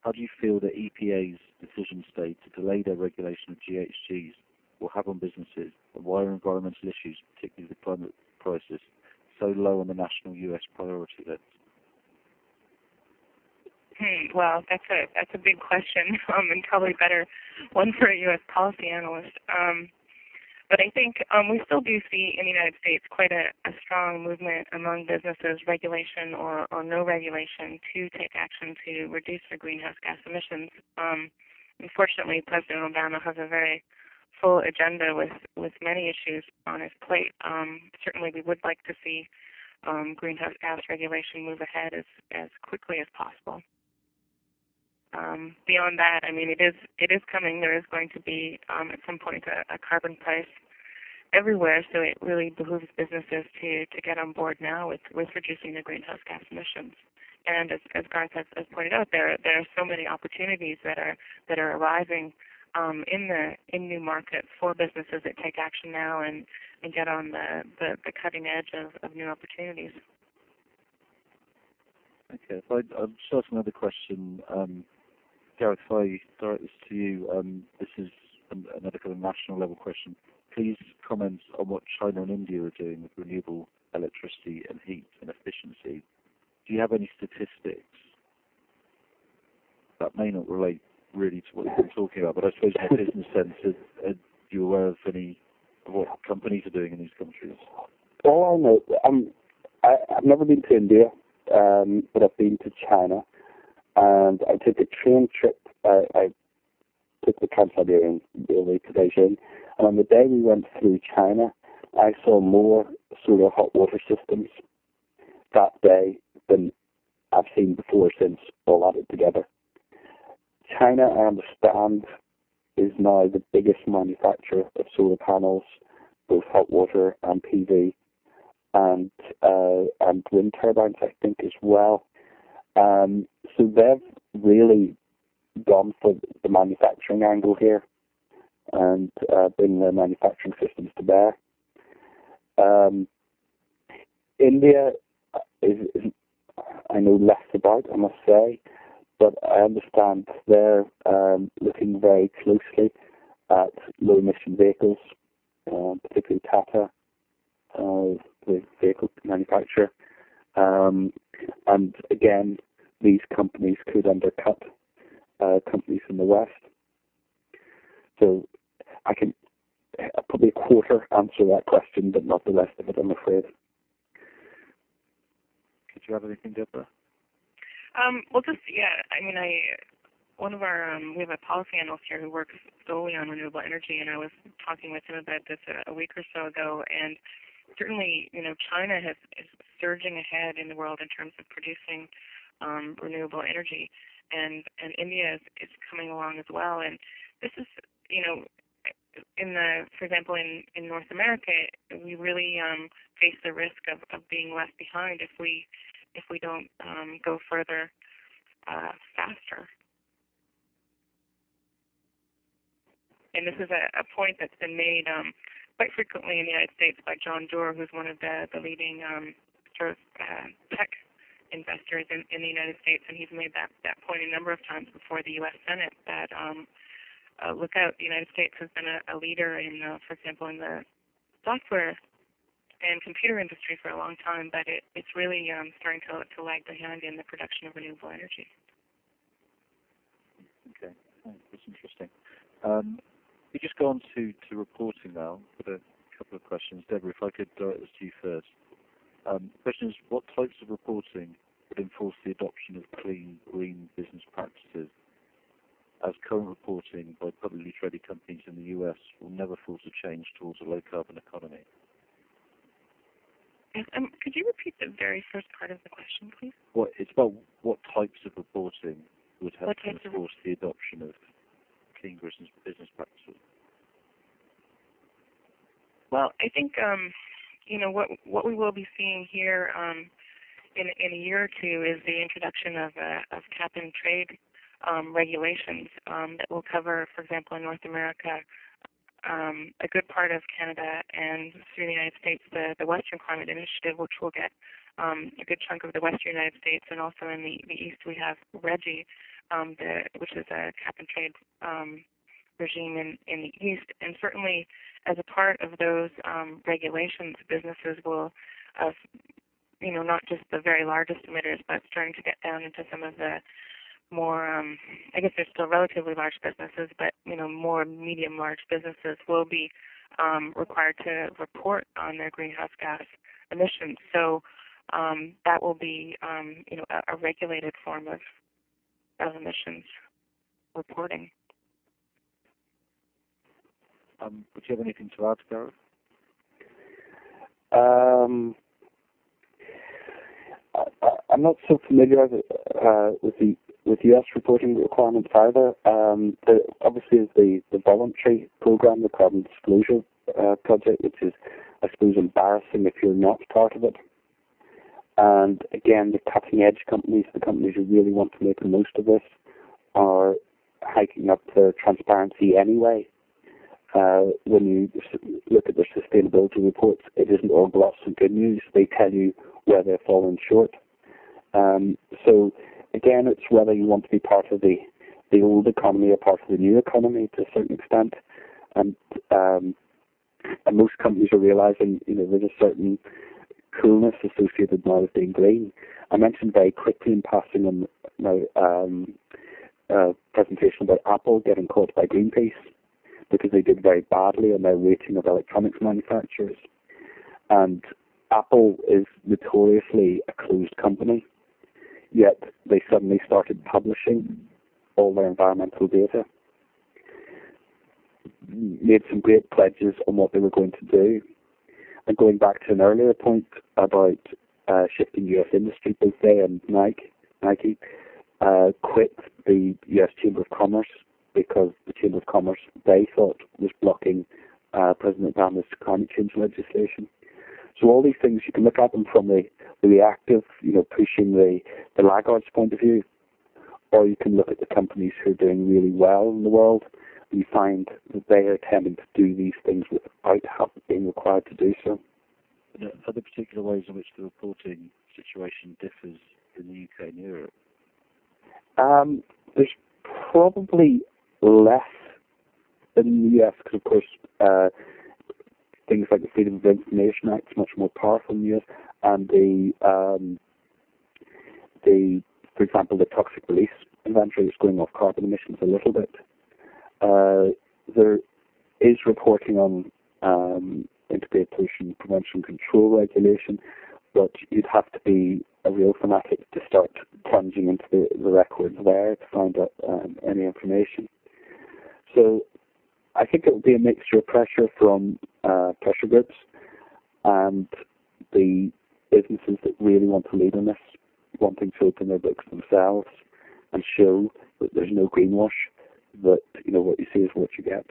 How do you feel that EPA's decision today to delay their regulation of GHGs will have on businesses, and why are environmental issues, particularly the climate crisis, so low on the national US priority list? Well, that's a big question, and probably better one for a U.S. policy analyst. But I think we still do see in the United States quite a strong movement among businesses, regulation or no regulation, to take action to reduce their greenhouse gas emissions. Unfortunately, President Obama has a very full agenda with many issues on his plate. Certainly, we would like to see greenhouse gas regulation move ahead as quickly as possible. Beyond that, I mean, it is coming. There is going to be at some point a carbon price everywhere, so it really behooves businesses to get on board now with reducing their greenhouse gas emissions. And as Garth has pointed out, there are so many opportunities that are arising in new markets for businesses that take action now and get on the cutting edge of new opportunities. Okay, I'll just ask another question. Gareth, if I direct this to you, this is another kind of national level question. Please comment on what China and India are doing with renewable electricity and heat and efficiency. Do you have any statistics that may not relate really to what you've been talking about, but I suppose in a business sense, are you aware of any of what companies are doing in these countries? All I know, I've never been to India, but I've been to China, and I took a train trip. I took the Trans-Siberian Railway to Beijing, and on the day we went through China, I saw more solar hot water systems that day than I've seen before since all added together. China, I understand, is now the biggest manufacturer of solar panels, both hot water and PV, and wind turbines, I think, as well. So they've really gone for the manufacturing angle here and bring their manufacturing systems to bear. India is I know less about, I must say, but I understand they're looking very closely at low-emission vehicles, particularly Tata, the vehicle manufacturer. And again, these companies could undercut companies in the West. So I can probably a quarter answer that question, but not the rest of it, I'm afraid. Did you have anything, Deborah? Well, just, yeah, I mean, one of our, we have a policy analyst here who works solely on renewable energy, and I was talking with him about this a week or so ago, and certainly, you know, China is surging ahead in the world in terms of producing renewable energy, and India is coming along as well. And this is, you know, for example, in North America, we really face the risk of being left behind if we don't go further faster. And this is a point that's been made quite frequently in the United States by John Doerr, who's one of the leading tech investors in the United States, and he's made that point a number of times before the U.S. Senate that look out, the United States has been a leader in, for example, in the software and computer industry for a long time, but it's really starting to lag behind in the production of renewable energy. Okay, that's interesting. We just go on to reporting now with a couple of questions. Deborah, if I could direct this to you first. The question is, what types of reporting would enforce the adoption of clean, green business practices, as current reporting by publicly traded companies in the US will never force a change towards a low-carbon economy? Could you repeat the very first part of the question, please? It's about what types of reporting would help to enforce the adoption of clean business practices. Well, I think you know what we will be seeing here in a year or two is the introduction of cap and trade regulations that will cover, for example, in North America, a good part of Canada, and through the United States, the Western Climate Initiative, which will get a good chunk of the western United States, and also in the east we have RGGI, which is a cap and trade regime in the east. And certainly as a part of those regulations, businesses will, not just the very largest emitters, but starting to get down into some of the more, I guess they're still relatively large businesses, but, more medium large businesses will be required to report on their greenhouse gas emissions. So that will be, a regulated form of emissions reporting. Would you have anything to add, Gareth? I'm not so familiar with U.S. reporting requirements either. There obviously is the voluntary program, the Carbon Disclosure Project, which is, I suppose, embarrassing if you're not part of it. And again, the cutting-edge companies, the companies who really want to make the most of this, are hiking up their transparency anyway. When you look at their sustainability reports, it isn't all gloss and good news. They tell you where they're falling short. So again, it's whether you want to be part of the old economy or part of the new economy to a certain extent. And most companies are realizing, there's a certain coolness associated now with being green. I mentioned very quickly in passing on my presentation about Apple getting caught by Greenpeace because they did very badly on their rating of electronics manufacturers. And Apple is notoriously a closed company, yet they suddenly started publishing all their environmental data, made some great pledges on what they were going to do. And going back to an earlier point about shifting U.S. industry, both they and Nike quit the U.S. Chamber of Commerce because the Chamber of Commerce, they thought, was blocking President Obama's climate change legislation. So all these things, you can look at them from the reactive, pushing the laggards point of view, or you can look at the companies who are doing really well in the world, and you find that they are tending to do these things without being required to do so. Are there particular ways in which the reporting situation differs in the UK and Europe? There's probably less in the US because, of course, things like the Freedom of Information Act is much more powerful in the US, and for example, the toxic release inventory is going off carbon emissions a little bit. There is reporting on integrated pollution prevention control regulation, but you'd have to be a real fanatic to start plunging into the records there to find out any information. So I think it will be a mixture of pressure from pressure groups and the businesses that really want to lead on this, wanting to open their books themselves and show that there's no greenwash, that what you see is what you get.